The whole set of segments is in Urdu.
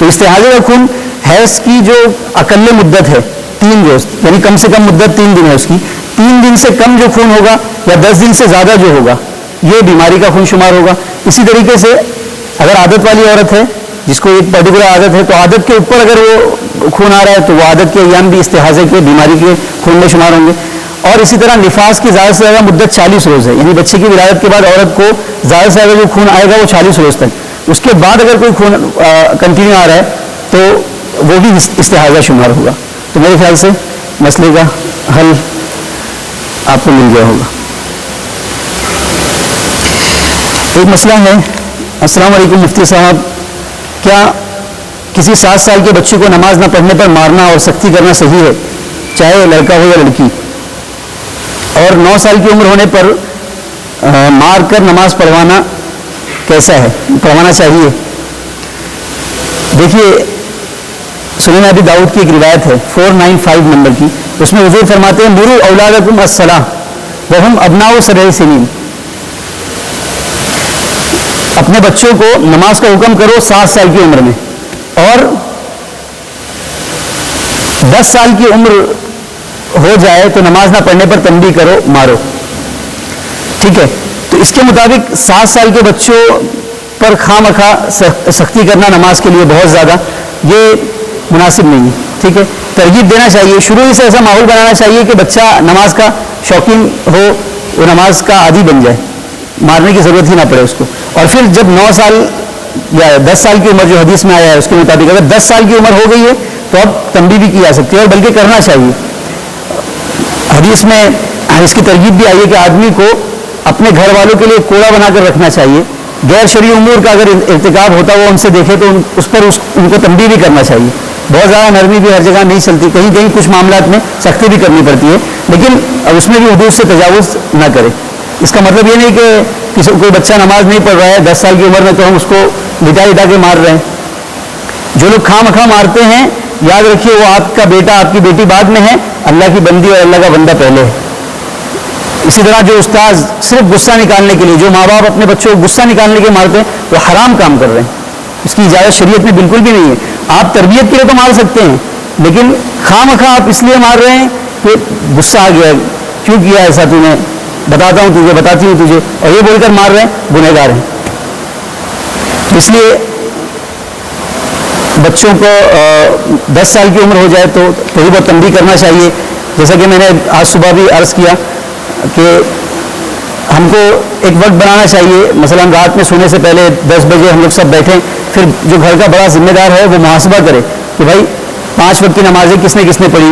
تو استحاضے کا خون حیض کی جو اقل مدت ہے 3 روز، یعنی کم سے کم مدت 3 دن ہے اس کی، 3 دن سے کم جو خون ہوگا یا 10 دن سے زیادہ جو ہوگا یہ بیماری کا خون شمار ہوگا. اسی طریقے سے اگر عادت والی عورت ہے جس کو ایک پرٹیکولر عادت ہے تو عادت کے اوپر اگر وہ خون آ رہا ہے تو وہ عادت کے ایام بھی استحاضے کے بیماری کے خون میں شمار ہوں گے. اور اسی طرح نفاس کی زیادہ سے زیادہ مدت 40 روز ہے، یعنی بچے کی ولادت کے بعد عورت کو زیادہ سے زیادہ جو خون آئے گا وہ 40 روز تک. اس کے بعد اگر کوئی خون کنٹینیو آ رہا ہے تو وہ بھی استحاضہ شمار ہوگا. تو میرے خیال سے مسئلے کا حل آپ کو مل گیا ہوگا. ایک مسئلہ ہے، السلام علیکم مفتی صاحب، کیا کسی 7 سال کے بچے کو نماز نہ پڑھنے پر مارنا اور سختی کرنا صحیح ہے، چاہے لڑکا ہو یا لڑکی؟ اور 9 سال کی عمر ہونے پر مار کر نماز پڑھوانا کیسا ہے، پڑھوانا چاہیے؟ دیکھیے سنن ابی داؤد کی ایک روایت ہے 495 نمبر کی، اس میں حضور فرماتے ہیں مروا اولادکم الصلاۃ وہم ابناء 7 سنین، اپنے بچوں کو نماز کا حکم کرو 7 سال کی عمر میں، اور 10 سال کی عمر ہو جائے تو نماز نہ پڑھنے پر تنبیہ کرو، مارو. ٹھیک ہے، تو اس کے مطابق 7 سال کے بچوں پر خواہ مخواہ سختی کرنا نماز کے لیے بہت زیادہ یہ مناسب نہیں ہے. ٹھیک ہے، ترغیب دینا چاہیے، شروع ہی سے ایسا ماحول بنانا چاہیے کہ بچہ نماز کا شوقین ہو، وہ نماز کا عادی بن جائے، مارنے کی ضرورت ہی نہ پڑے اس کو. اور پھر جب 9 سال یا 10 سال کی عمر جو حدیث میں آیا ہے اس کے مطابق اگر 10 سال کی عمر ہو گئی ہے تو اب تنبیہ بھی کی جا سکتی ہے، اور بلکہ کرنا چاہیے. حدیث میں اس کی ترغیب بھی آئی ہے کہ آدمی کو اپنے گھر والوں کے لیے کوڑا بنا کر رکھنا چاہیے، غیر شرعی امور کا اگر ارتکاب ہوتا وہ ان سے دیکھے تو اس پر ان کو تنبیہ بھی کرنا چاہیے. بہت زیادہ نرمی بھی ہر جگہ نہیں چلتی، کہیں کہیں کچھ معاملات میں سختی بھی کرنی پڑتی ہے، لیکن اس میں بھی حدود سے تجاوز نہ کرے. اس کا مطلب یہ نہیں کہ کوئی بچہ نماز نہیں پڑھ رہا ہے 10 سال کی عمر میں تو ہم اس کو لٹا کے مار رہے ہیں. جو لوگ خواہ مخواہ مارتے ہیں یاد رکھیے وہ آپ کا بیٹا آپ کی بیٹی بعد میں ہے، اللہ کی بندی اور اللہ کا بندہ پہلے ہے. اسی طرح جو استاذ صرف غصہ نکالنے کے لیے، جو ماں باپ اپنے بچوں کو غصہ نکالنے کے لیے مارتے ہیں وہ حرام کام کر رہے ہیں، اس کی اجازت شریعت میں بالکل بھی نہیں ہے. آپ تربیت کے لیے تو مار سکتے ہیں، لیکن خواہ مخواہ آپ اس لیے مار رہے ہیں کہ غصہ آ گیا، کیوں کیا ایسا تو نے، بتاتا ہوں تجھے، بتاتی ہوں تجھے، اور یہ بول کر مار رہے ہیں، گنہگار ہیں. اس لیے بچوں کو 10 سال کی عمر ہو جائے تو تھوڑی بہت تنبیہ کرنا چاہیے. جیسا کہ میں نے آج صبح بھی عرض کیا کہ ہم کو ایک وقت بنانا چاہیے، مثلا رات میں سونے سے پہلے 10 بجے ہم لوگ سب بیٹھیں، پھر جو گھر کا بڑا ذمہ دار ہے وہ محاسبہ کرے کہ بھائی 5 وقت کی نمازیں کس نے پڑھی،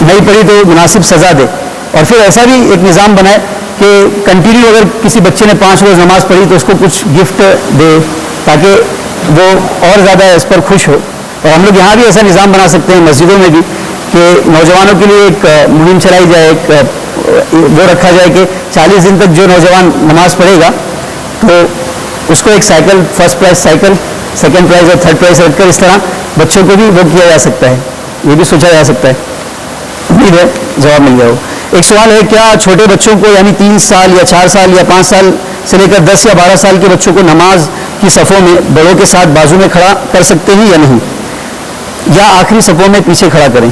نہیں پڑھی تو مناسب سزا دے. اور پھر ایسا بھی ایک نظام بنائے کہ کنٹینیو اگر کسی بچے نے 5 روز نماز پڑھی تو اس کو کچھ گفٹ دے تاکہ وہ اور زیادہ اس پر خوش ہو. اور ہم لوگ یہاں بھی ایسا نظام بنا سکتے ہیں مسجدوں میں بھی کہ نوجوانوں کے لیے ایک مہم چلائی جائے، ایک وہ رکھا جائے کہ 40 دن تک جو نوجوان نماز پڑھے گا تو اس کو ایک cycle, first prize cycle, second prize اور تھرڈ پرائز رکھ کر اس طرح بچوں کو بھی وہ کیا جا سکتا ہے، یہ بھی سوچا جا سکتا ہے. امید ہے جواب مل گیا ہو. ایک سوال ہے، کیا چھوٹے بچوں کو یعنی 3 سال یا 4 سال یا 5 سال سے لے کر 10 یا 12 سال کے بچوں کو نماز کی صفوں میں بڑوں کے ساتھ بازو میں کھڑا کر سکتے ہیں یا نہیں، یا آخری صفوں میں پیچھے کھڑا کریں؟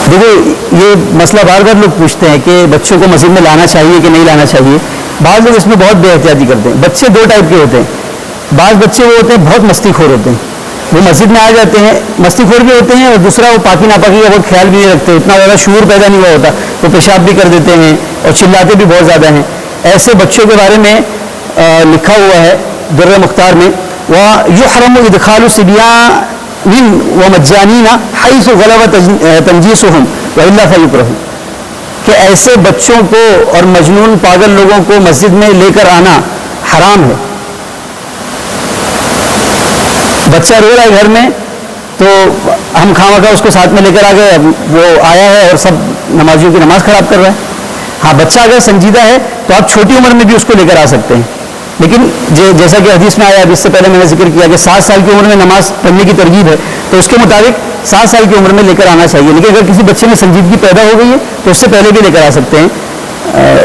دیکھو یہ مسئلہ بار بار لوگ پوچھتے ہیں کہ بچوں کو مسجد میں لانا چاہیے کہ نہیں لانا چاہیے. بعض لوگ اس میں بہت بے احتیاطی کرتے ہیں. بچے 2 ٹائپ کے ہوتے ہیں، بعض بچے وہ ہوتے ہیں بہت مستی خور ہوتے ہیں، وہ مسجد میں آ جاتے ہیں، مستی خور بھی ہوتے ہیں، اور دوسرا وہ پاکی ناپاکی کا بہت خیال بھی نہیں رکھتے، اتنا زیادہ شعور پیدا نہیں ہوا ہوتا، وہ پیشاب بھی کر دیتے ہیں اور چلاتے بھی بہت زیادہ ہیں. ایسے بچوں کے بارے میں لکھا ہوا ہے در مختار میں، وَيُحْرَمُ إِدْخَالُ صِبْيَانٍ وَمَجَّانِينَ حَيْثُ غَلَبَ تَنْجِيسُهُمْ وَإِلَّا فَيُكْرَهُ، کہ ایسے بچوں کو اور مجنون پاگل لوگوں کو مسجد میں لے کر آنا حرام ہے. بچہ رو رہا ہے گھر میں تو ہم خواہ مخواہ اس کو ساتھ میں لے کر آ گئے، وہ آیا ہے اور سب نمازیوں کی نماز خراب کر رہا ہے. ہاں بچہ اگر سنجیدہ ہے تو آپ چھوٹی عمر میں بھی اس کو لے کر آ سکتے ہیں، لیکن جیسا کہ حدیث میں آیا، اب اس سے پہلے میں نے ذکر کیا کہ 7 سال کی عمر میں نماز پڑھنے کی ترغیب ہے، تو اس کے مطابق 7 سال کی عمر میں لے کر آنا چاہیے. لیکن اگر کسی بچے میں سنجیدگی پیدا ہو گئی ہے تو اس سے پہلے بھی لے کر آ سکتے ہیں،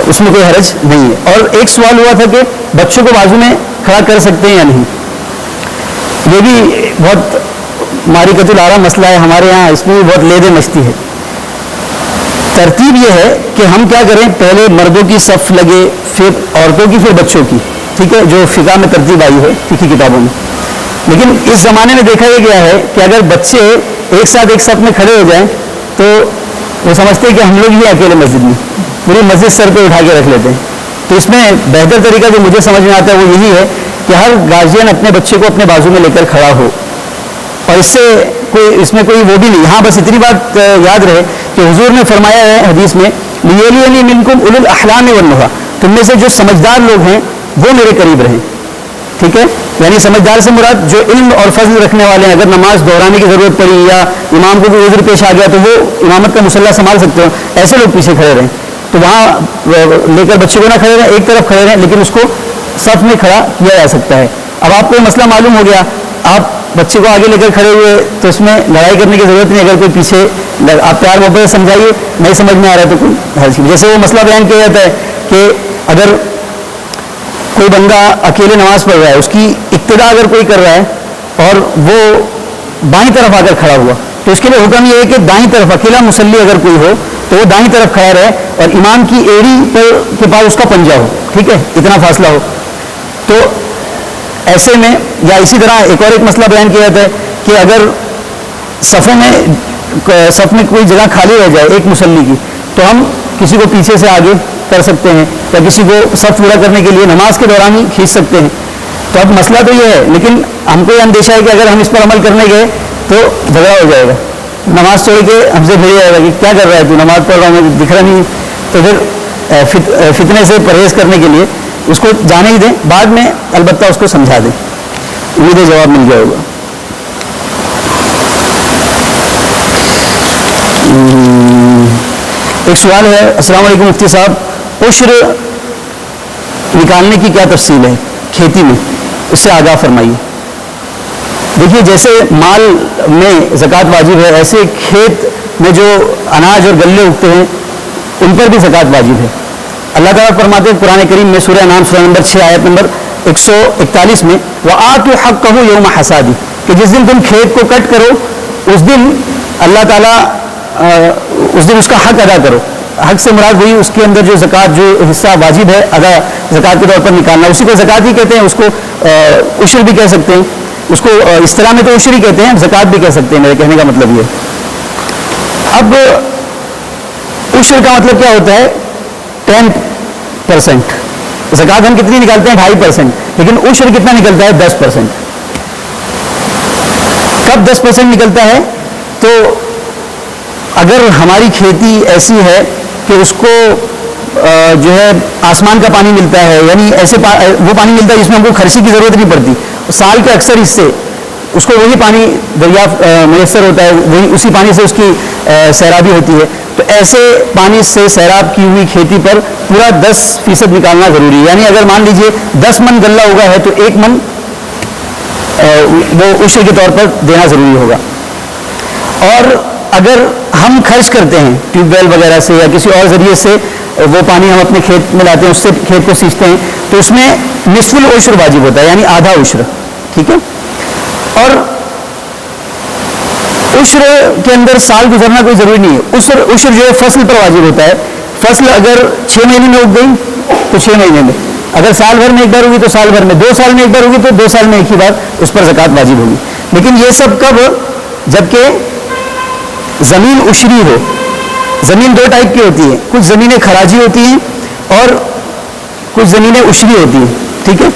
اس میں کوئی حرج نہیں ہے. اور ایک سوال ہوا تھا کہ بچوں کو بازو میں کھڑا کر سکتے ہیں یا نہیں. یہ بھی بہت مارکۃ الآراء مسئلہ ہے ہمارے یہاں، اس میں بھی بہت لید مشتی ہے. ترتیب یہ ہے کہ ہم کیا کریں، پہلے مردوں کی صف لگے، پھر عورتوں کی، پھر بچوں کی، ٹھیک ہے، جو فقہ میں ترتیب آئی ہے فقہی کتابوں میں. لیکن اس زمانے میں دیکھا یہ گیا ہے کہ اگر بچے ایک ساتھ ایک صف میں کھڑے ہو جائیں تو وہ سمجھتے ہیں کہ ہم لوگ ہی اکیلے مسجد میں، پوری مسجد سر پہ اٹھا کے رکھ لیتے ہیں. تو اس میں بہتر طریقہ جو مجھے سمجھ میں آتا ہے وہ یہی ہے کہ ہر گارجین اپنے بچے کو اپنے بازو میں لے کر کھڑا ہو، اور اس میں کوئی وہ بھی نہیں. ہاں بس اتنی بات یاد رہے کہ حضور نے فرمایا ہے حدیث میں، لیلینی منکم اولو الاحلام والنہی، تم میں سے جو سمجھدار لوگ ہیں وہ میرے قریب رہیں. ٹھیک ہے، یعنی سمجھدار سے مراد جو علم اور فضل رکھنے والے ہیں. اگر نماز دہرانے کی ضرورت پڑی یا امام کو کوئی عذر پیش آ گیا تو وہ امامت کا مصلی سنبھال سکتے ہو، ایسے لوگ پیچھے کھڑے رہیں. تو وہاں لے کر بچے کو نہ کھڑے رہیں، ایک طرف کھڑے رہیں، لیکن اس کو صف میں کھڑا کیا جا سکتا ہے. اب آپ کو یہ مسئلہ معلوم ہو گیا، آپ بچے کو آگے لے کر کھڑے ہوئے تو اس میں لڑائی کرنے کی ضرورت نہیں. اگر کوئی پیچھے آپ پیار محبت سے سمجھائیے، نہیں سمجھ میں آ رہا ہے تو کوئی حل. جیسے وہ مسئلہ بیان کیا جاتا ہے کہ اگر کوئی بندہ اکیلے نماز پڑھ رہا ہے، اس کی ابتدا اگر کوئی کر رہا ہے اور وہ بائیں طرف آ کر کھڑا ہوا، تو اس کے لیے حکم یہ ہے کہ دائیں طرف اکیلا مصلی اگر کوئی ہو تو وہ دائیں طرف کھڑا رہے اور امام کی ایڑی کے پاس اس کا پنجہ ہو، ٹھیک ہے، اتنا فاصلہ ہو. تو ایسے میں یا اسی طرح ایک اور مسئلہ بیان کیا جاتا ہے کہ اگر صف میں کوئی جگہ خالی رہ جائے ایک مصلی کی، تو ہم کسی کو پیچھے سے آگے کر سکتے ہیں یا کسی کو صف پورا کرنے کے لیے نماز کے دوران ہی کھینچ سکتے ہیں. تو اب مسئلہ تو یہ ہے، لیکن ہم کو یہ اندیشہ ہے کہ اگر ہم اس پر عمل کرنے گئے تو جھگڑا ہو جائے گا، نماز چھوڑ کے ہم سے بھیڑ جائے گا کہ کیا کر رہا ہے تو، نماز پڑھ رہا ہوں میں دکھ رہا نہیں. تو پھر فتنے سے پرہیز کرنے کے لیے اس کو جانے ہی دیں، بعد میں البتہ اس کو سمجھا دیں. امید ہے جواب مل گیا ہوگا. ایک سوال ہے، السلام علیکم مفتی صاحب، عشر نکالنے کی کیا تفصیل ہے کھیتی میں، اس سے آگاہ فرمائیے. دیکھیے جیسے مال میں زکوٰۃ واجب ہے، ایسے کھیت میں جو اناج اور غلے اگتے ہیں ان پر بھی زکوٰۃ واجب ہے. اللہ تعالیٰ فرماتے ہیں قرآن کریم میں سورہ انعام سورہ نمبر 6 آیت نمبر 141 میں، وَآتُوا حَقَّهُ يَوْمَ حَصَادِهِ، کہ جس دن تم کھیت کو کٹ کرو اس دن اللہ تعالیٰ اس دن اس کا حق ادا کرو. حق سے مراد وہی اس کے اندر جو زکوٰۃ جو حصہ واجب ہے ادا زکوٰۃ کے طور پر نکالنا، اسی کو زکوٰۃ ہی کہتے ہیں. اس کو عشر بھی کہہ سکتے ہیں، اس کو اصطلاح میں تو عشر ہی کہتے ہیں، زکوٰۃ بھی کہہ سکتے ہیں. میرے کہنے کا مطلب یہ. اب عشر کا مطلب کیا ہوتا ہے؟ 10%. زکوٰۃ ہم کتنی نکالتے ہیں؟ 2.5%. لیکن عشر کتنا نکلتا ہے؟ 10%. کب 10% نکلتا ہے؟ تو اگر ہماری کھیتی ایسی ہے کہ اس کو جو ہے آسمان کا پانی ملتا ہے، یعنی ایسے وہ پانی ملتا ہے جس میں ہم کو خرچی کی ضرورت نہیں پڑتی، سال کے اکثر حصے اس کو وہی پانی دریافت میسر ہوتا ہے، وہی اسی پانی سے اس کی سیرابی ہوتی ہے. تو ایسے پانی سے سیراب کی ہوئی کھیتی پر پورا 10% نکالنا ضروری ہے. یعنی اگر مان لیجئے 10 من غلہ ہوگا ہے تو 1 من وہ عشر کے طور پر دینا ضروری ہوگا. اور اگر ہم خرچ کرتے ہیں ٹیوب ویل وغیرہ سے یا کسی اور ذریعے سے وہ پانی ہم اپنے کھیت میں لاتے ہیں، اس سے کھیت کو سینچتے ہیں، تو اس میں نصف العشر واجب ہوتا ہے، یعنی آدھا عشر. ٹھیک ہے. اور عشر کے اندر سال گزرنا کوئی ضروری نہیں ہے. عشر جو ہے فصل پر واجب ہوتا ہے. فصل اگر 6 مہینے میں اگ گئی تو 6 مہینے میں، اگر سال بھر میں ایک بار ہوگی تو سال بھر میں، 2 سال میں ایک بار ہوگی تو 2 سال میں ایک ہی بار اس پر زکوٰۃ واجب ہوگی. لیکن یہ سب کب؟ جبکہ زمین عشری ہو. زمین 2 ٹائپ کی ہوتی ہے، کچھ زمینیں خراجی ہوتی ہیں اور کچھ زمینیں عشری ہوتی ہیں. ٹھیک ہے.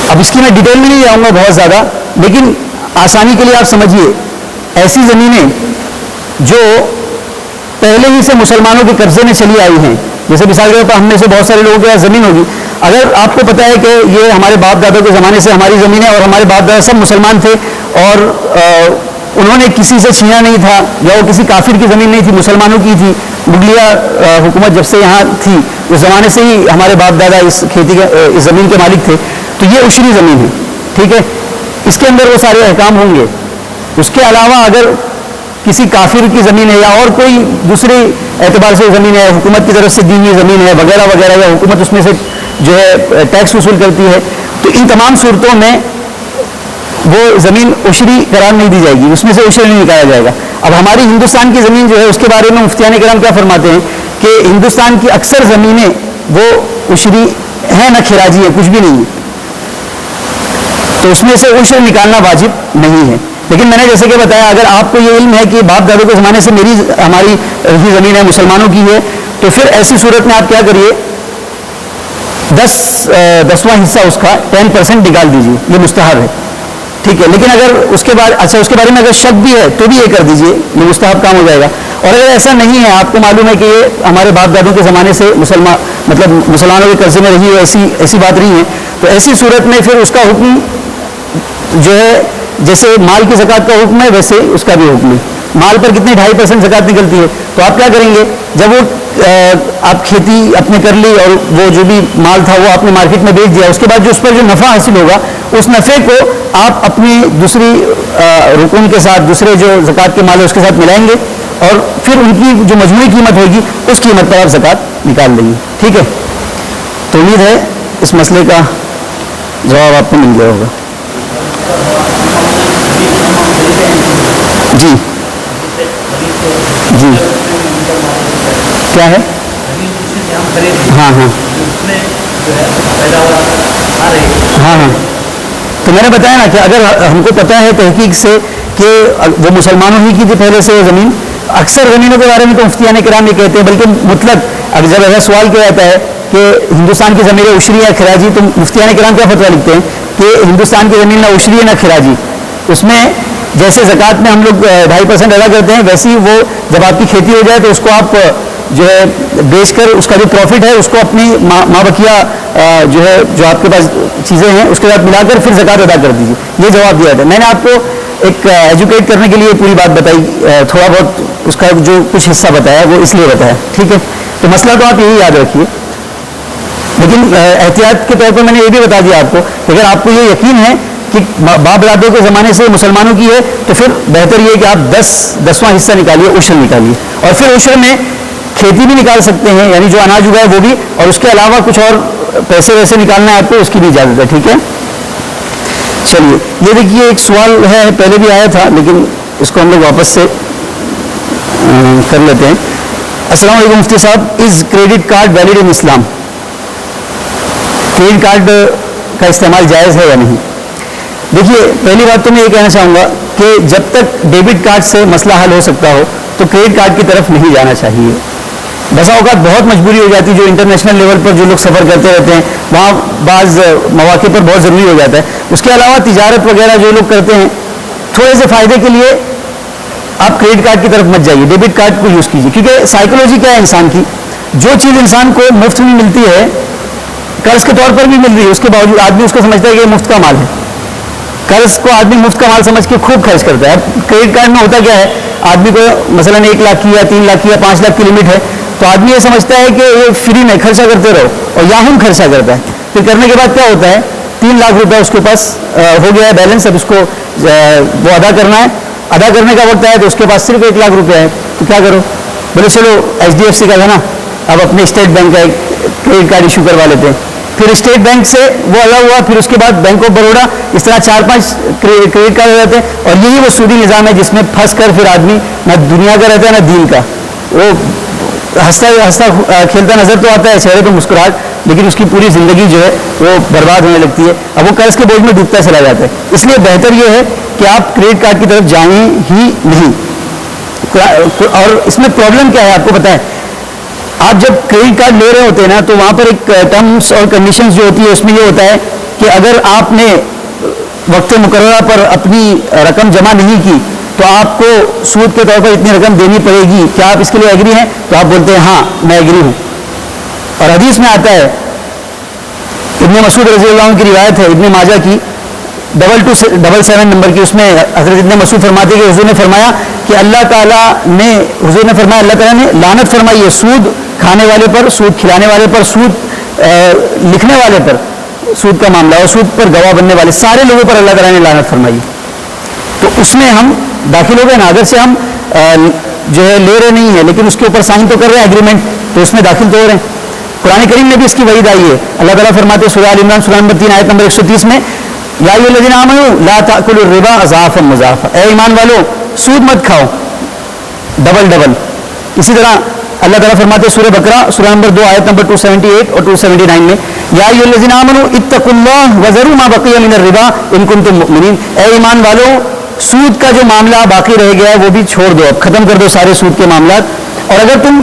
اب اس کی میں ڈیٹیل میں نہیں جاؤں گا بہت زیادہ، لیکن آسانی کے لیے آپ سمجھیے، ایسی زمینیں جو پہلے ہی سے مسلمانوں کے قبضے میں چلی آئی ہیں، جیسے مثال کے طور پر ہم میں سے بہت سارے لوگوں کے پاس زمین ہوگی. اگر آپ کو پتا ہے کہ یہ ہمارے باپ دادا کے زمانے سے ہماری زمین ہے اور ہمارے باپ دادا سب مسلمان تھے اور انہوں نے کسی سے چھینا نہیں تھا یا وہ کسی کافر کی زمین نہیں تھی، مسلمانوں کی تھی، مغلیہ حکومت جب سے یہاں تھی اس زمانے سے ہی ہمارے باپ دادا اس کھیتی کے اس زمین کے مالک تھے، تو یہ عشری زمین ہے. ٹھیک ہے. اس کے اندر وہ سارے احکام ہوں گے. اس کے علاوہ اگر کسی کافر کی زمین ہے یا اور کوئی دوسرے اعتبار سے زمین ہے، حکومت کی طرف سے دی ہوئی زمین ہے وغیرہ وغیرہ، یا حکومت اس میں سے جو ہے ٹیکس وصول کرتی ہے، تو ان تمام صورتوں میں وہ زمین عشری قرار نہیں دی جائے گی, اس میں سے عشر نہیں نکالا جائے گا. اب ہماری ہندوستان کی زمین جو ہے اس کے بارے میں مفتیان کرام کیا فرماتے ہیں کہ ہندوستان کی اکثر زمینیں وہ عشری ہیں نہ خراجی ہیں, کچھ بھی نہیں ہے, تو اس میں سے عشر نکالنا واجب نہیں ہے. لیکن میں نے جیسے کہ بتایا, اگر آپ کو یہ علم ہے کہ باپ دادوں کے زمانے سے ہماری زمین ہے, مسلمانوں کی ہے, تو پھر ایسی صورت میں آپ کیا کریے, 10واں حصہ اس کا 10% نکال دیجیے, یہ مستحب ہے, ٹھیک ہے. لیکن اگر اس کے بارے میں اگر شک بھی ہے تو بھی یہ کر دیجیے, یہ مستحب کام ہو جائے گا. اور اگر ایسا نہیں ہے, آپ کو معلوم ہے کہ یہ ہمارے باپ دادوں کے زمانے سے مسلمانوں کے قرضے میں رہی ہے, ایسی بات نہیں ہے, تو ایسی صورت میں پھر اس کا حکم جو ہے جیسے مال کی زکوٰۃ کا حکم ہے ویسے اس کا بھی حکم ہے. مال پر کتنے 2.5% زکوٰۃ نکلتی ہے, تو آپ کیا کریں گے, جب وہ آپ کھیتی اپنے کر لی اور وہ جو بھی مال تھا وہ آپ نے مارکیٹ میں بیچ دیا, اس کے بعد جو اس پر جو نفع حاصل ہوگا اس نفع کو آپ اپنی دوسری رکن کے ساتھ, دوسرے جو زکوٰۃ کے مال ہے اس کے ساتھ ملائیں گے, اور پھر ان کی جو مجموعی قیمت ہوگی اس قیمت پر آپ زکوٰۃ نکال دیں گے, ٹھیک ہے. تو امید ہے اس مسئلے کا جواب آپ کو مل گیا ہوگا. جی جی کیا ہے, ہاں ہاں ہاں ہاں, تو میں نے بتایا نا کہ اگر ہم کو پتہ ہے تحقیق سے کہ وہ مسلمانوں ہی کی تھی پہلے سے وہ زمین, اکثر زمینوں کے بارے میں تو مفتیان کرام یہ کہتے ہیں, بلکہ مطلق اگر جب ایسا سوال کیا جاتا ہے کہ ہندوستان کی زمینیں عشری یا خراجی, تو مفتیان کرام کیا فتویٰ لکھتے ہیں کہ ہندوستان کی زمین نہ عشری ہے نہ خراجی, اس میں جیسے زکوٰۃ میں ہم لوگ 2.5% ادا کرتے ہیں, ویسے ہی وہ جب آپ کی کھیتی ہو جائے تو اس کو آپ جو ہے بیچ کر اس کا جو پروفٹ ہے اس کو اپنی ماں بقیہ جو ہے جو آپ کے پاس چیزیں ہیں اس کے ساتھ ملا کر پھر زکوٰۃ ادا کر دیجیے. یہ جواب دیا تھا. میں نے آپ کو ایک ایجوکیٹ کرنے کے لیے پوری بات بتائی, تھوڑا بہت اس کا جو کچھ حصہ بتایا وہ اس لیے بتایا, ٹھیک ہے. تو مسئلہ تو آپ یہی یاد رکھیے, لیکن احتیاط کے طور پر میں نے یہ بھی بتا دیا آپ کو کہ اگر آپ کو یہ یقین ہے کہ باپ دادوں کے زمانے سے مسلمانوں کی ہے تو پھر بہتر یہ ہے کہ آپ 10واں حصہ نکالیے, عشر نکالیے, اور پھر عشر میں کھیتی بھی نکال سکتے ہیں, یعنی جو اناج اگائے وہ بھی, اور اس کے علاوہ کچھ اور پیسے ویسے نکالنا ہے آپ کو, اس کی بھی اجازت ہے, ٹھیک ہے. چلیے یہ دیکھیے ایک سوال ہے, پہلے بھی آیا تھا لیکن اس کو ہم لوگ واپس سے کر لیتے ہیں. السلام علیکم مفتی صاحب, is credit card valid in Islam? Credit card کا استعمال جائز ہے یا نہیں؟ دیکھیے پہلی بات تو میں یہ کہنا چاہوں گا کہ جب تک ڈیبٹ کارڈ سے مسئلہ حل ہو سکتا ہو تو کریڈٹ کارڈ کی طرف نہیں جانا چاہیے. بسا اوقات بہت مجبوری ہو جاتی ہے, جو انٹرنیشنل لیول پر جو لوگ سفر کرتے رہتے ہیں وہاں بعض مواقع پر بہت ضروری ہو جاتا ہے. اس کے علاوہ تجارت وغیرہ جو لوگ کرتے ہیں تھوڑے سے فائدے کے لیے آپ کریڈٹ کارڈ کی طرف مت جائیے, ڈیبٹ کارڈ کو یوز کیجیے. کیونکہ سائیکولوجی کیا ہے انسان کی, جو چیز انسان کو مفت میں ملتی ہے, قرض کے طور پر بھی مل رہی ہے, اس کے باوجود آدمی اس کو سمجھتا ہے کہ یہ مفت کا مال ہے. قرض کو آدمی مفت کا مال سمجھ کے خوب خرچ کرتا ہے. اب کریڈٹ کارڈ میں ہوتا کیا ہے, آدمی کو مثلا 1 لاکھ کی یا 3 لاکھ کی یا 5 لاکھ کی لمٹ ہے, تو آدمی یہ سمجھتا ہے کہ یہ فری میں خرچہ کرتے رہو, اور یاہم خرچہ کرتا ہے. پھر کرنے کے بعد کیا ہوتا ہے, 3 لاکھ روپے اس کے پاس ہو گیا ہے بیلنس, اب اس کو وہ ادا کرنا ہے, ادا کرنے کا وقت آیا تو اس کے پاس صرف 1 لاکھ روپے ہے, تو کیا کرو, بولے چلو HDFC کا تھا نا, اب اپنے اسٹیٹ بینک کا ایک کریڈٹ کارڈ ایشو کروا لیتے ہیں. پھر اسٹیٹ بینک سے وہ الگ ہوا, پھر اس کے بعد بینک آف بروڈا, اس طرح 4-5 کریڈٹ کارڈ ہو جاتے ہیں. اور یہی وہ سودی نظام ہے جس میں پھنس کر پھر آدمی نہ دنیا کا رہتا ہے نہ دین کا. وہ ہنستا کھیلتا نظر تو آتا ہے, چہرے تو مسکراہٹ, لیکن اس کی پوری زندگی جو ہے وہ برباد ہونے لگتی ہے. اب وہ قرض کے بوجھ میں ڈوبتا چلا جاتا ہے. اس لیے بہتر یہ ہے کہ آپ کریڈٹ کارڈ کی طرف جائیں ہی نہیں. اور اس میں پرابلم کیا ہے آپ کو پتہ ہے, آپ جب کریڈٹ کارڈ لے رہے ہوتے ہیں نا تو وہاں پر ایک ٹرمس اور کنڈیشنز جو ہوتی ہے اس میں یہ ہوتا ہے کہ اگر آپ نے وقت مقررہ پر اپنی رقم جمع نہیں کی تو آپ کو سود کے طور پر اتنی رقم دینی پڑے گی, کیا آپ اس کے لیے ایگری ہیں؟ تو آپ بولتے ہیں ہاں میں ایگری ہوں. اور حدیث میں آتا ہے, ابن مسعود رضی اللہ عنہ کی روایت ہے, ابن ماجہ کی 2277 نمبر کی, اس میں حضرت ابن مسعود فرماتے ہیں کہ حضور نے فرمایا کہ اللہ تعالیٰ نے لعنت فرمائی ہے سود کھانے والے پر, سود کھلانے والے پر, سود لکھنے والے پر, سود کا معاملہ اور سود پر گواہ بننے والے سارے لوگوں پر اللہ تعالیٰ نے لعنت فرمائی. تو اس میں ہم داخل ہو گئے نا, اگر سے ہم جو ہے لے رہے نہیں ہیں لیکن اس کے اوپر سائن تو کر رہے ہیں ایگریمنٹ, تو اس میں داخل تو ہو رہے ہیں. قرآن کریم میں بھی اس کی وعید آئی ہے. اللہ تعالیٰ فرماتے ہیں سورہ آل عمران سورہ نمبر 3 آیت نمبر 130 میں یا ایھا الذین آمنوا لا تأکلوا الربا اضعافا مضاعفا، اے ایمان والو سود مت کھاؤ ڈبل ڈبل. اسی طرح اللہ تعالیٰ فرماتے ہیں سورہ بقرہ سورہ نمبر 2 آیت نمبر 278 اور 279 میں، یا ایھا الذین آمنوا اتقوا اللہ وذروا ما بقی من الربا ان کنتم مؤمنین، اے ایمان والو سود کا جو معاملہ باقی رہ گیا ہے وہ بھی چھوڑ دو، اب ختم کر دو سارے سود کے معاملات. اور اگر تم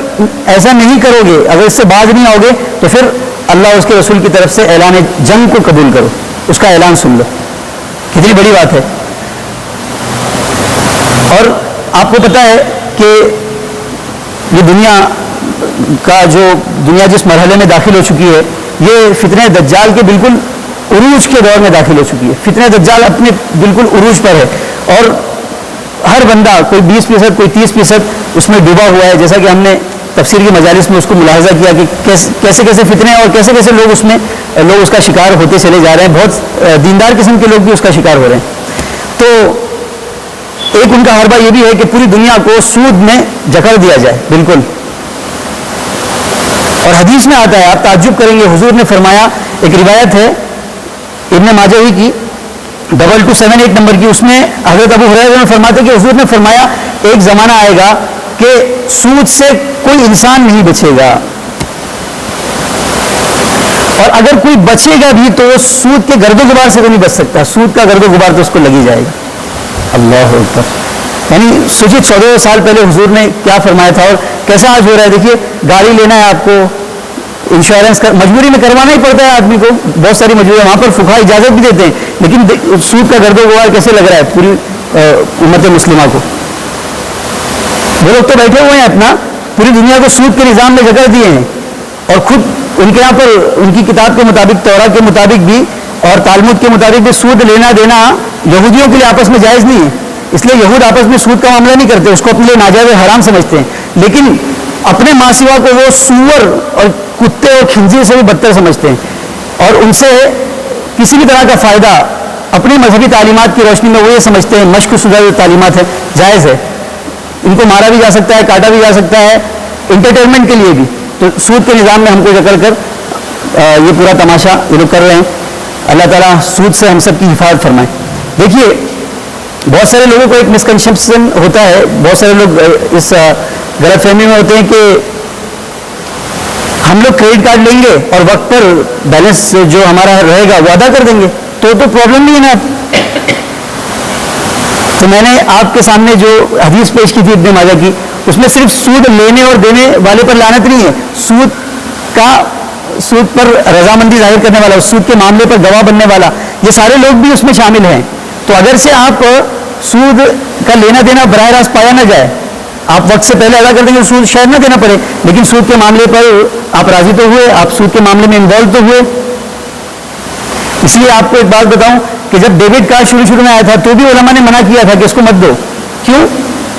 ایسا نہیں کرو گے، اگر اس سے باز نہیں آؤ گے، تو پھر اللہ اس کے رسول کی طرف سے اعلان جنگ کو قبول کرو، اس کا اعلان سن لو. کتنی بڑی بات ہے. اور آپ کو پتہ ہے کہ یہ دنیا جس مرحلے میں داخل ہو چکی ہے، یہ فتنہ دجال کے بالکل عروج کے دور میں داخل ہو چکی ہے. فتنہ دجال اپنے بالکل عروج پر ہے، اور ہر بندہ کوئی 20% کوئی 30% اس میں ڈوبا ہوا ہے. جیسا کہ ہم نے تفسیر کی مجالس میں اس کو ملاحظہ کیا کہ کیسے کیسے فتنے اور کیسے کیسے لوگ اس کا شکار ہوتے چلے جا رہے ہیں. بہت دیندار قسم کے لوگ بھی اس کا شکار ہو رہے ہیں. تو ایک ان کا حربہ یہ بھی ہے کہ پوری دنیا کو سود میں جکڑ دیا جائے بالکل. اور حدیث میں آتا ہے، آپ تعجب کریں گے، حضور نے فرمایا، ایک روایت ہے ابن ماجہ ہی کی 2278 نمبر کی، اس میں حضرت ابو ہریرہ نے فرماتے کہ حضور نے فرمایا ایک زمانہ آئے گا کہ سود سے کوئی انسان نہیں بچے گا، اور اگر کوئی بچے گا بھی تو وہ سود کے گرد و غبار سے تو نہیں بچ سکتا، سود کا گرد و غبار تو اس کو لگی جائے گا. اللہ اکبر. یعنی سوچیے 14 سال پہلے حضور نے کیا فرمایا تھا اور کیسا آج ہو رہا ہے. دیکھیے گاڑی لینا ہے آپ کو، انشورنس مجبوری میں کروانا ہی پڑتا ہے آدمی کو، بہت ساری مجبوری، وہاں پر فقہا اجازت بھی دیتے ہیں، لیکن سود کا گرد و غبار کیسے لگ رہا ہے پوری امت مسلمہ کو. وہ لوگ تو بیٹھے ہوئے ہیں اپنا پوری دنیا کو سود کے نظام میں جکڑ دیے ہیں، اور خود ان کے یہاں پر ان کی کتاب کے مطابق، توراہ کے مطابق بھی اور تالمود کے مطابق بھی سود لینا دینا یہودیوں کے لیے آپس میں جائز نہیں ہے. اس لیے یہود آپس میں سود کا معاملہ نہیں کرتے، اس کو اپنے لیے ناجائز حرام سمجھتے ہیں، لیکن اپنے ماں سوا کو وہ سور اور کتے اور خنزیر سے بھی بدتر سمجھتے ہیں، اور ان سے کسی بھی طرح کا فائدہ اپنی مذہبی تعلیمات کی روشنی میں وہ یہ سمجھتے ہیں مشق شدہ جو تعلیمات ہے جائز ہے، ان کو مارا بھی جا سکتا ہے، کاٹا بھی جا سکتا ہے انٹرٹینمنٹ کے لیے بھی. تو سود کے نظام میں ہم کو جکڑ کر یہ پورا تماشا یہ لوگ کر رہے ہیں. اللہ تعالیٰ سود سے ہم سب کی حفاظت فرمائے. دیکھیے بہت سارے لوگوں کو ایک مسکنسیپشن ہوتا ہے، بہت سارے لوگ اس غلط فہمی میں ہوتے ہیں کہ ہم لوگ کریڈٹ کارڈ لیں گے اور وقت پر بیلنس جو ہمارا رہے گا وہ ادا کر دیں گے تو پرابلم نہیں ہے نا. تو میں نے آپ کے سامنے جو حدیث پیش کی تھی ابن ماجہ کی، اس میں صرف سود لینے اور دینے والے پر لعنت نہیں ہے، سود پر رضامندی ظاہر کرنے والا، سود کے معاملے پر گواہ بننے والا، یہ سارے لوگ بھی اس میں شامل ہیں. تو اگر سے آپ سود کا لینا دینا براہ راست پایا نہ جائے، آپ وقت سے پہلے ادا کر دیں گے، سود شاید نہ دینا پڑے، لیکن سود کے معاملے پر آپ راضی تو ہوئے، آپ سود کے معاملے میں انوالو تو ہوئے. اس لیے آپ کو ایک بات بتاؤں کہ جب ڈیبٹ کارڈ شروع میں آیا تھا تو بھی علماء نے منع کیا تھا کہ اس کو مت دو. کیوں؟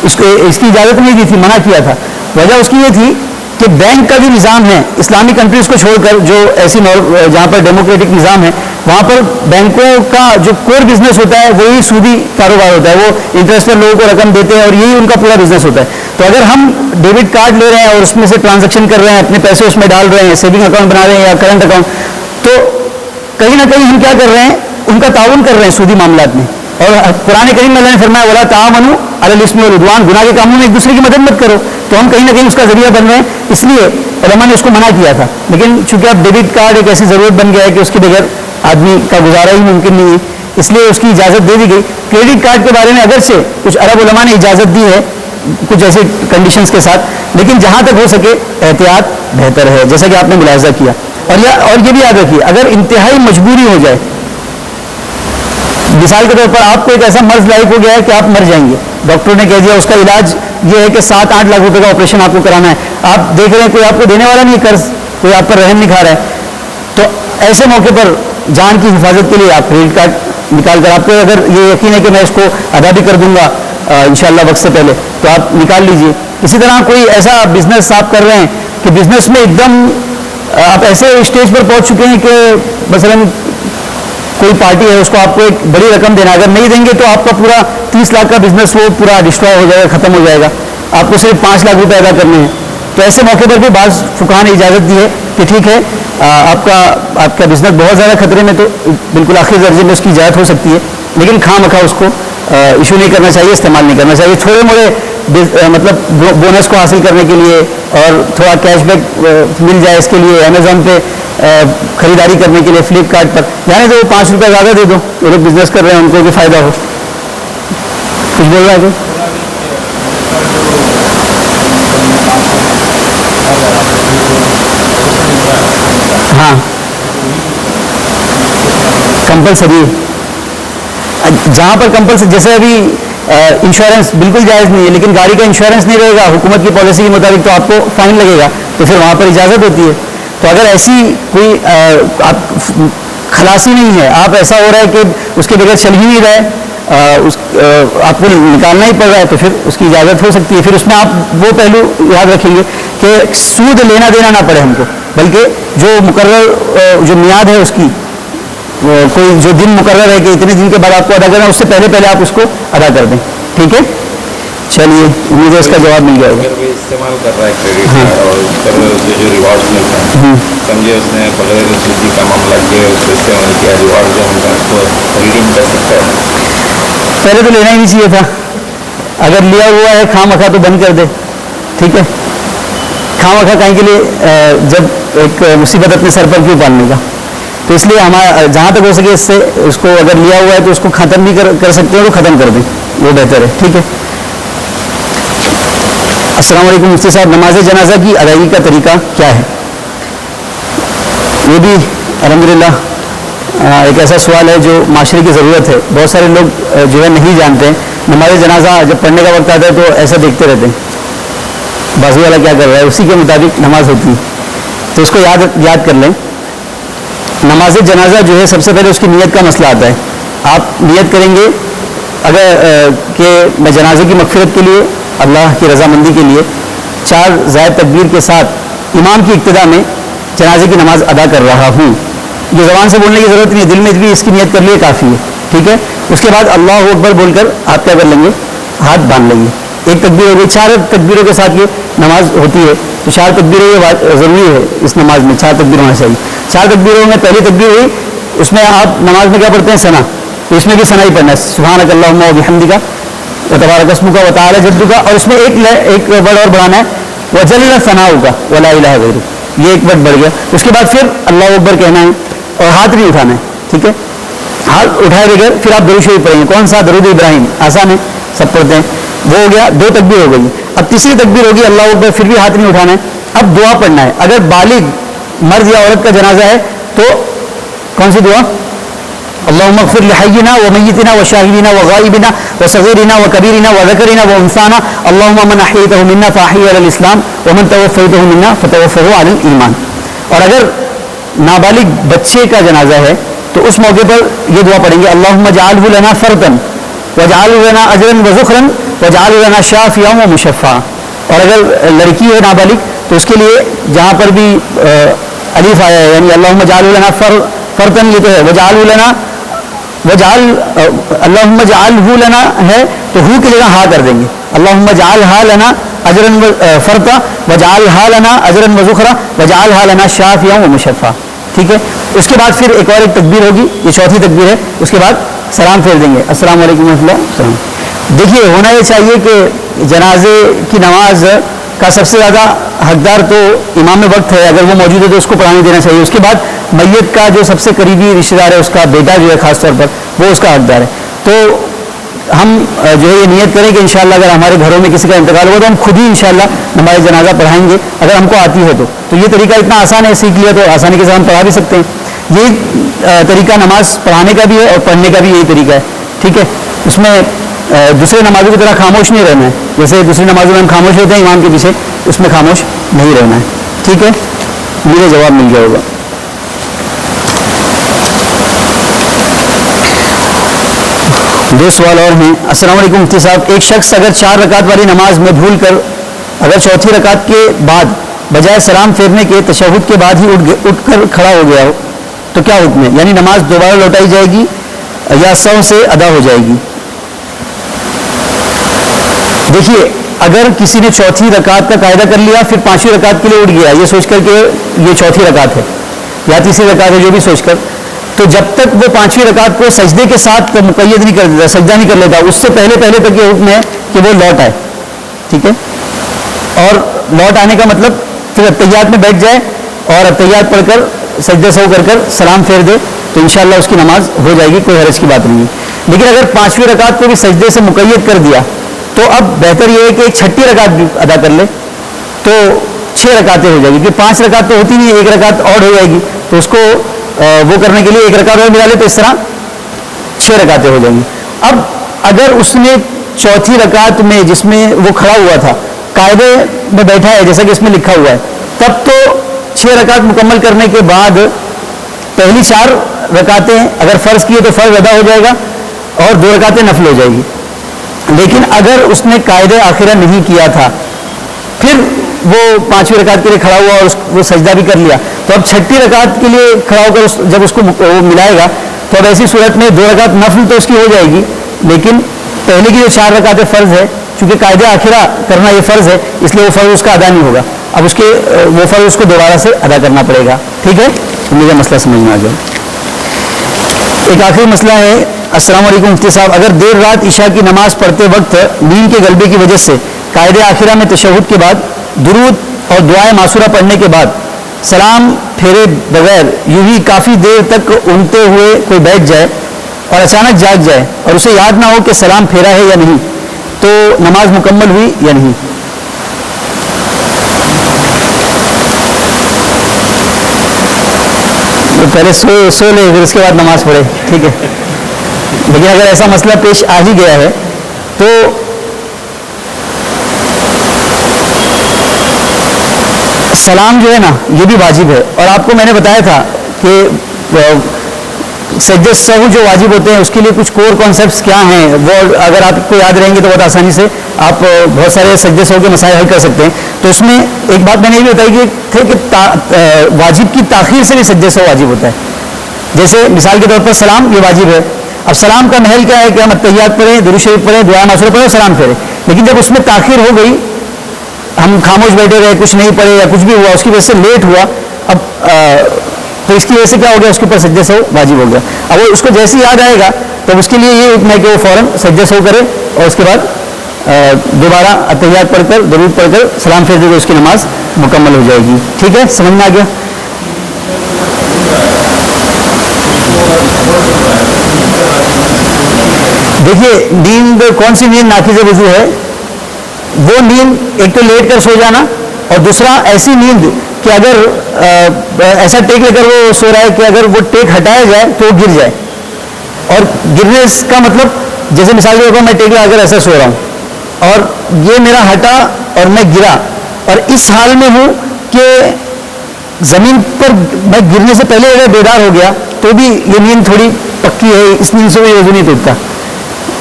اس کی اجازت نہیں دی تھی، منع کیا تھا. وجہ اس کی یہ تھی کہ بینک کا بھی نظام ہے اسلامی کنٹریز کو چھوڑ کر، جو ایسی جہاں پر ڈیموکریٹک نظام ہے وہاں پر بینکوں کا جو کور بزنس ہوتا ہے وہی سودی کاروبار ہوتا ہے، وہ انٹرسٹ پر لوگوں کو رقم دیتے ہیں اور یہی ان کا پورا بزنس ہوتا ہے. تو اگر ہم ڈیبٹ کارڈ لے رہے ہیں اور اس میں سے ٹرانزیکشن کر رہے ہیں، اپنے پیسے اس میں ڈال رہے ہیں، سیونگ اکاؤنٹ بنا رہے ہیں یا کرنٹ اکاؤنٹ، تو کہیں نہ کہیں ہم کیا کر رہے ہیں، ان کا تعاون کر رہے ہیں سودی معاملات میں. اور قرآن کریم میں اللہ نے فرمایا وَلَا تَعَاوَنُوا عَلَى الْإِثْمِ وَالْعُدْوَانِ، گناہ کے کاموں میں ایک دوسرے کی مدد مت کرو. تو ہم کہیں نہ کہیں اس کا ذریعہ بن رہے ہیں، اس لیے علماء نے اس کو منع کیا تھا. لیکن چونکہ اب ڈیبٹ کارڈ ایک ایسی ضرورت بن گیا ہے کہ اس کے بغیر آدمی کا گزارا ہی ممکن نہیں ہے، اس لیے اس کی اجازت دے دی گئی. کریڈٹ کارڈ کے بارے میں اگرچہ کچھ عرب علماء نے اجازت دی ہے کچھ ایسے کنڈیشنز کے ساتھ، لیکن جہاں تک ہو سکے احتیاط بہتر ہے، جیسا کہ آپ نے ملاحظہ کیا. اور یہ بھی یاد رکھیے، اگر انتہائی مجبوری ہو جائے، مثال کے طور پر آپ کو ایک ایسا مرض لاحق ہو گیا ہے کہ آپ مر جائیں گے، ڈاکٹر نے کہہ دیا اس کا علاج یہ ہے کہ 7-8 لاکھ روپے کا آپریشن آپ کو کرانا ہے، آپ دیکھ رہے ہیں کوئی آپ کو دینے والا نہیں ہے قرض، کوئی آپ پر رحم نہیں کھا رہا ہے، تو ایسے موقع پر جان کی حفاظت کے لیے آپ کریڈٹ کارڈ نکال کر، آپ کو اگر یہ یقین ہے کہ میں اس کو ادا بھی کر دوں گا انشاءاللہ وقت سے پہلے، تو آپ نکال لیجئے. اسی طرح کوئی ایسا بزنس آپ کر رہے ہیں کہ بزنس میں ایک دم آپ ایسے اسٹیج پر پہنچ چکے ہیں کہ مثلاً کوئی پارٹی ہے اس کو آپ کو ایک بڑی رقم دینا، اگر نہیں دیں گے تو آپ کا پورا 30 لاکھ کا بزنس وہ پورا ڈسٹرائے ہو جائے گا، ختم ہو جائے گا، آپ کو صرف 5 لاکھ روپے ادا کرنے ہیں. تو تو ایسے موقع پر بھی بعض فقہاء نے اجازت دی ہے کہ ٹھیک ہے آپ کا بزنس بہت زیادہ خطرے میں تو بالکل آخری درجے میں اس کی اجازت ہو سکتی ہے، لیکن خواہ مخواہ اس کو ایشو نہیں کرنا چاہیے، استعمال نہیں کرنا چاہیے. تھوڑے موڑے مطلب بونس کو حاصل کرنے کے لیے اور تھوڑا کیش بیک مل جائے اس کے لیے، امیزون پہ خریداری کرنے کے لیے، فلپ کارٹ پر یعنی تو وہ 5 روپے زیادہ دے دو، وہ لوگ بزنس کر رہے ہیں ان کو بھی فائدہ ہو. کچھ بول رہا ہے ہاں کمپلسری جہاں پر کمپلسری، جیسے ابھی انشورنس بالکل جائز نہیں ہے، لیکن گاڑی کا انشورنس نہیں رہے گا حکومت کی پالیسی کے مطابق تو آپ کو فائن لگے گا، تو پھر وہاں پر اجازت ہوتی ہے. تو اگر ایسی کوئی آپ خلاصی نہیں ہے، آپ ایسا ہو رہا ہے کہ اس کے بغیر چل ہی نہیں رہا ہے، آپ کو نکالنا ہی پڑ رہا ہے، تو پھر اس کی اجازت ہو سکتی ہے. پھر اس میں آپ وہ پہلو یاد رکھیں گے کہ سود لینا دینا نہ پڑے ہم کو، بلکہ جو مقرر جو میعاد ہے اس کی کوئی جو دن مقرر ہے کہ اتنے دن کے بعد آپ کو ادا کرنا ہے، اس سے پہلے آپ اس کو ادا کر دیں. ٹھیک ہے، چلیے امید ہے اس کا جواب مل جائے گا. اگر کوئی استعمال کر رہا ہے کریڈٹ کارڈ اور اس پر جو ریوارڈ ملتا ہے، سمجھے اس نے بغیر رسیدی کا معاملہ کیا، اس کو استعمال کیا، ریوارڈ جو ملتا ہے اس کو ریڈیم کر سکتا ہے. پہلے تو لینا ہی نہیں چاہیے تھا، اگر لیا ہوا ہے خواہ مخواہ تو بند کر دے. ٹھیک ہے، خواہ مخواہ کہیں کے لیے جب ایک مصیبت اپنے سر پر کیوں پالنے کا، تو اس لیے ہمارا جہاں تک ہو سکے اس سے اس کو اگر لیا ہوا ہے تو اس کو ختم بھی کر سکتے ہیں تو ختم کر دیں، وہ بہتر ہے. ٹھیک ہے. السلام علیکم مفتی صاحب، نماز جنازہ کی ادائیگی کا طریقہ کیا ہے؟ یہ بھی الحمدللہ ایک ایسا سوال ہے جو معاشرے کی ضرورت ہے. بہت سارے لوگ جو ہے نہیں جانتے ہیں. نماز جنازہ جب پڑھنے کا وقت آتا ہے تو ایسا دیکھتے رہتے ہیں بازو والا کیا کر رہا ہے، اسی کے مطابق نماز ہوتی ہے. تو اس کو یاد کر لیں. نماز جنازہ جو ہے سب سے پہلے اس کی نیت کا مسئلہ آتا ہے. آپ نیت کریں گے اگر کہ میں جنازے کی مغفرت کے لیے، اللہ کی رضامندی کے لیے 4 زائد تکبیر کے ساتھ امام کی اقتداء میں جنازے کی نماز ادا کر رہا ہوں. یہ زبان سے بولنے کی ضرورت نہیں ہے، دل میں بھی اس کی نیت کر لیے کافی ہے. ٹھیک ہے. اس کے بعد اللہ اکبر بول کر آپ کیا کر لیں گے، ہاتھ باندھ لیں گے. ایک تکبیر ہو گئی، 4 تکبیروں کے ساتھ یہ نماز ہوتی ہے. تو 4 تکبیریں یہ ضروری ہے اس نماز میں، 4 تکبیر ہونا چاہیے. 4 تکبیروں میں پہلی تکبیر ہوئی، اس میں آپ نماز میں کیا پڑھتے ہیں، ثنا. تو اس میں بھی ثنا ہی پڑھنا ہے، سبحانک اللہم و بحمدک و تبارک اسمک و تعالی جدک. اور اس میں ایک ورڈ اور بڑھانا ہے، وجل ثناؤک ولا الہ غیرک. یہ ایک ورڈ بڑھ گیا. اس کے بعد پھر اللہ اکبر کہنا ہے اور ہاتھ نہیں اٹھانا ہے. ٹھیک ہے، ہاتھ اٹھائے بغیر پھر آپ درود شریف پڑھیں گے. کون سا؟ درود ابراہیم، آسان ہے، سب پڑھتے ہیں. وہ ہو گیا، 2 تکبیر ہو گئی. اب تیسری تکبیر ہوگی اللہ اکبر، پھر بھی ہاتھ نہیں اٹھانا ہے. اب دعا پڑھنا ہے. اگر بالغ مرد یا عورت کا جنازہ ہے تو کون سی دعا؟ اللہم اغفر لحینا و میتنا و شاہدنا و غائبنا و صغیرنا و کبیرنا و ذکرنا و انثانا اللہم من احییتہ منا فاحیہ علی الاسلام ومن توفیتہ منا فتوفہ علی الایمان. اور اگر نابالغ بچے کا جنازہ ہے تو اس موقع پر یہ دعا پڑھیں گے، اللہم اجعلہ لنا فردا واجعلہ لنا اجرا وذخرا واجعلہ لنا شافعا و مشفعا. اور اگر لڑکی ہے نابالغ تو اس کے لیے جہاں پر بھی الف آیا ہے، یعنی اللہم اجعلہ لنا فردا، یہ تو ہے وجعلہ لنا، اللہم اجعلہ لنا ہے تو ہو کی جگہ ہا کر دیں گے. اللہم اجعلہا لنا اجرا فردا واجعلہا لنا اجرا وذخرا واجعلہا لنا شافعا و مشفعا. ٹھیک ہے. اس کے بعد پھر ایک اور ایک تکبیر ہوگی، یہ 4تھی تکبیر ہے. اس کے بعد سلام پھیر دیں گے، السلام علیکم و رحمۃ اللہ السلام. دیکھیے ہونا یہ چاہیے کہ جنازے کی نماز کا سب سے زیادہ حقدار تو امام وقت ہے، اگر وہ موجود ہے تو اس کو پڑھانے دینا چاہیے. اس کے بعد میت کا جو سب سے قریبی رشتہ دار ہے، اس کا بیٹا جو ہے خاص طور پر، وہ اس کا حقدار ہے. تو ہم جو ہے یہ نیت کریں کہ انشاءاللہ اگر ہمارے گھروں میں کسی کا انتقال ہوا تو ہم خود ہی انشاءاللہ نماز جنازہ پڑھائیں گے، اگر ہم کو آتی ہے تو یہ طریقہ اتنا آسان ہے، سیکھ لیا تو آسانی کے ساتھ ہم پڑھا بھی سکتے ہیں. یہ طریقہ نماز پڑھانے کا بھی ہے اور پڑھنے کا بھی یہی طریقہ ہے. ٹھیک ہے. اس میں دوسرے نمازوں کی طرح خاموش نہیں رہنا ہے، جیسے دوسری نمازوں میں ہم خاموش ہوتے ہیں امام کے پیچھے، اس میں خاموش نہیں رہنا ہے. ٹھیک ہے، مجھے جواب مل گیا ہوگا. دو سوال اور ہیں. السلام علیکم مفتی صاحب، ایک شخص اگر 4 رکعت والی نماز میں بھول کر اگر 4تھی رکعت کے بعد بجائے سلام پھیرنے کے تشہد کے بعد ہی اٹھ کر کھڑا ہو گیا ہو تو کیا حکم ہے؟ یعنی نماز دوبارہ لوٹائی جائے گی یا سہو سے ادا ہو جائے گی؟ دیکھیے اگر کسی نے چوتھی رکعت کا قاعدہ کر لیا پھر پانچویں رکعت کے لیے اٹھ گیا یہ سوچ کر کہ یہ چوتھی رکعت ہے یا تیسری رکعت ہے جو بھی سوچ کر, تو جب تک وہ پانچویں رکعت کو سجدے کے ساتھ مقید نہیں کر دیتا, سجدہ نہیں کر لیتا, اس سے پہلے تک یہ حکم ہے کہ وہ لوٹ آئے. ٹھیک ہے, اور لوٹ آنے کا مطلب پھر اتحیات میں بیٹھ جائے اور اتحیات پڑھ کر سجدہ سہو کر سلام پھیر دے تو انشاءاللہ اس کی نماز ہو جائے گی, کوئی حرج کی بات نہیں ہے. لیکن اگر پانچویں رکعت کو بھی سجدے سے مقید کر دیا تو اب بہتر یہ ہے کہ ایک چھٹی رکعت بھی ادا کر لے تو 6 رکعتیں ہو جائے گی, کیونکہ 5 رکعت تو ہوتی نہیں, ایک رکعت اور ہو جائے گی, تو اس کو وہ کرنے کے لیے ایک رکعت اور ملا لے تو اس طرح 6 رکعتیں ہو جائیں گی. اب اگر اس نے چوتھی رکعت میں جس میں وہ کھڑا ہوا تھا قاعدے میں بیٹھا ہے جیسا کہ اس میں لکھا ہوا ہے, تب تو 6 رکعت مکمل کرنے کے بعد پہلی 4 رکعتیں اگر فرض کیے تو فرض ادا ہو جائے گا اور 2 رکعتیں نفل ہو جائے گی. لیکن اگر اس نے قاعدے آخرہ نہیں کیا تھا پھر وہ 5ویں رکعت کے لیے کھڑا ہوا اور وہ سجدہ بھی کر لیا, تو اب چھٹی رکعت کے لیے کھڑا ہو کر جب اس کو وہ ملائے گا تو اب ایسی صورت میں 2 رکعت نفل تو اس کی ہو جائے گی, لیکن پہلے کی جو 4 رکعتیں فرض ہے, چونکہ قاعدہ آخرہ کرنا یہ فرض ہے اس لیے وہ فرض اس کا ادا نہیں ہوگا, اب اس کے وہ فرض اس کو دوبارہ سے ادا کرنا پڑے گا. ٹھیک ہے, مجھے مسئلہ سمجھ میں آ گیا. ایک آخری مسئلہ ہے. السلام علیکم مفتی صاحب, اگر دیر رات عشاء کی نماز پڑھتے وقت نیند کے غلبے کی وجہ سے قاعدہ آخرہ میں تشہد کے بعد درود اور دعائے معصورہ پڑھنے کے بعد سلام پھیرے بغیر یوں ہی کافی دیر تک اونگتے ہوئے کوئی بیٹھ جائے اور اچانک جاگ جائے اور اسے یاد نہ ہو کہ سلام پھیرا ہے یا نہیں, تو نماز مکمل ہوئی یا نہیں؟ تو پہلے سو لے پھر اس کے بعد نماز پڑھے. ٹھیک ہے, لیکن اگر ایسا مسئلہ پیش آ ہی گیا ہے تو سلام جو ہے نا یہ بھی واجب ہے, اور آپ کو میں نے بتایا تھا کہ سجدہ سہو جو واجب ہوتے ہیں اس کے لیے کچھ کور کانسیپٹس کیا ہیں, وہ اگر آپ کو یاد رہیں گے تو بہت آسانی سے آپ بہت سارے سجدہ سہو کے مسائل حل کر سکتے ہیں. تو اس میں ایک بات میں نے یہ بھی بتائی تھی کہ واجب کی تاخیر سے بھی سجدہ سہو واجب ہوتا ہے. جیسے مثال کے طور پر سلام یہ واجب ہے, اب سلام کا محل کیا ہے کہ ہم اتحیات پڑھیں, درود شریف پڑھیں, دعا معصورہ پڑھیں اور سلام پھیریں, لیکن جب اس میں تاخیر ہو گئی, ہم خاموش بیٹھے رہے, کچھ نہیں پڑھے یا کچھ بھی ہوا, اس کی وجہ سے لیٹ ہوا, اب تو اس کی وجہ سے کیا ہو گیا, اس کے اوپر سجدہ سہو واجب ہو گیا. اب وہ اس کو جیسے ہی یاد آئے گا تو اس کے لیے یہ حکم ہے کہ وہ فوراً سجدہ سہو کرے اور اس کے بعد دوبارہ اتحیات پڑھ کر درود پڑھ کر سلام پھیر دے تو اس کی نماز مکمل ہو جائے گی. ٹھیک ہے, سمجھ میں آ گیا؟ دیکھیے, نیند کون سی نیند ناقض وضو ہے؟ وہ نیند ایک تو لیٹ کر سو جانا, اور دوسرا ایسی نیند کہ اگر ایسا ٹیک لے کر وہ سو رہا ہے کہ اگر وہ ٹیک ہٹایا جائے تو وہ گر جائے, اور گرنے کا مطلب جیسے مثال کے طور پر میں ٹیک لگا کر ایسا سو رہا ہوں اور یہ میرا ہٹا اور میں گرا, اور اس حال میں ہوں کہ زمین پر میں گرنے سے پہلے اگر بیدار ہو گیا تو بھی یہ نیند تھوڑی پکی ہے, اس نیند سے بھی وضو نہیں ٹوٹتا.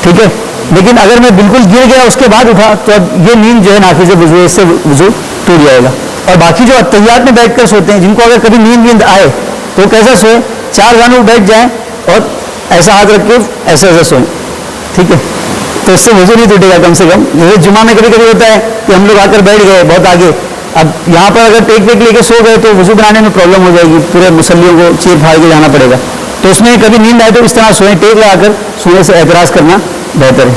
ٹھیک ہے, لیکن اگر میں بالکل گر گیا اس کے بعد اٹھا تو اب یہ نیند جو ہے ناقض وضو ہے, اس سے وضو ٹوٹ جائے گا. اور باقی جو اتحیات میں بیٹھ کر سوتے ہیں, جن کو اگر کبھی نیند آئے تو کیسا سوئے, 4 گانوں بیٹھ جائیں اور ایسا ہاتھ رکھ کے ایسا سوئیں. ٹھیک ہے, تو اس سے وضو نہیں ٹوٹے گا کم سے کم. جیسے جمعہ میں کبھی کبھی ہوتا ہے کہ ہم لوگ آ کر بیٹھ گئے بہت آگے, اب یہاں پر اگر ٹیک لے کے سو گئے تو وضو بنانے میں پرابلم ہو جائے گی, پورے مسلیوں کو چیر پھاڑ کے جانا پڑے گا. تو اس میں کبھی نیند آئے تو اس طرح سوئیں, ٹیک لگا کر سونے سے اعتراض کرنا بہتر ہے.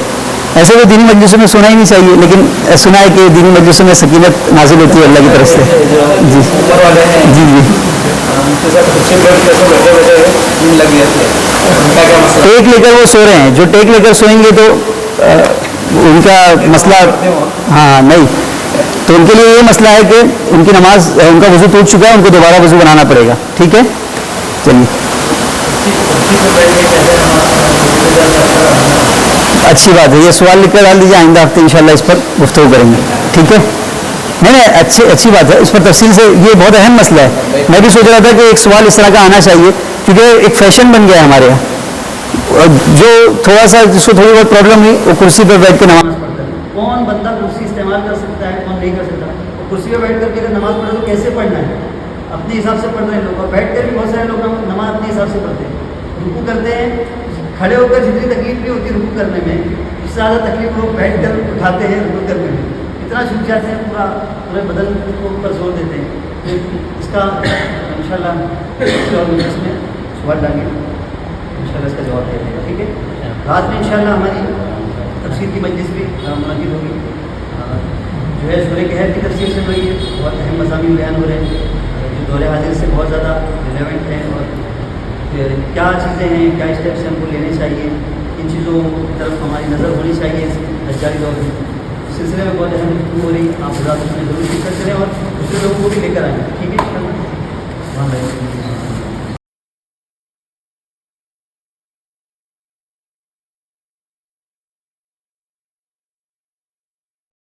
ایسے تو دینی مجلسوں میں سونا ہی نہیں چاہیے, لیکن سنا ہے کہ دینی مجلسوں میں سکینت نازل ہوتی ہے اللہ کی طرف سے. جی جی جی, ٹیک لے کر وہ سو رہے ہیں, جو ٹیک لے کر سوئیں گے تو ان کا مسئلہ ہاں نہیں, تو ان کے لیے یہ مسئلہ ہے کہ ان کی نماز, ان کا وضو ٹوٹ چکا ہے, ان کو دوبارہ وضو بنانا پڑے گا. ٹھیک ہے, چلیے. اچھی بات ہے, یہ سوال لکھ کر ڈال دیجیے, آئندہ ہفتے انشاءاللہ اس پر گفتگو کریں گے. ٹھیک ہے, نہیں اچھی بات ہے, اس پر تفصیل سے, یہ بہت اہم مسئلہ ہے. میں بھی سوچ رہا تھا کہ ایک سوال اس طرح کا آنا چاہیے, کیونکہ ایک فیشن بن گیا ہے ہمارے یہاں, جو تھوڑا سا جس کو تھوڑی بہت پرابلم ہوئی وہ کرسی پر بیٹھ کے نماز پڑھتا ہے. کون بندہ کرسی استعمال کر سکتا ہے, کون نہیں کر سکتا, کرسی پہ بیٹھ کر کے اگر نماز پڑھے تو کیسے پڑھنا ہے, اپنے حساب سے پڑھ رہے ہیں لوگ, اور بیٹھ کر بھی بہت سارے لوگ نماز اپنے حساب سے پڑھتے ہیں. رکوع کرتے ہیں, کھڑے ہو کر جتنی تکلیف نہیں ہوتی رکوع کرنے میں, اس سے زیادہ تکلیف لوگ بیٹھ کر اٹھاتے ہیں رکوع کرنے میں. اتنا جھک جاتے ہیں پورے بدن کو اوپر زور دیتے ہیں. اس کا انشاءاللہ کسی اور مجلس میں سوال ڈالیں گے, انشاءاللہ اس کا جواب دے دیں گا. ٹھیک ہے. رات میں انشاءاللہ ہماری تفسیر کی مجلس بھی منعقد ہوگی. جو ہے سورہ کہف کی تفسیر سے ہوئی ہے, بہت اہم مضامین بیان ہو رہے ہیں جو دور حاضر سے بہت زیادہ ریلیونٹ ہیں, اور کیا چیزیں ہیں, کیا اسٹیپس ہم کو لینے چاہیے, ان چیزوں کی طرف ہماری نظر ہونی چاہیے اس جاری دور میں. اس سلسلے میں بہت اہم گفتگو ہو رہی ہے. آپ حضرات اس میں ضرور شرکت کریں اور دوسرے لوگوں کو بھی لے کر آئیں. ٹھیک ہے.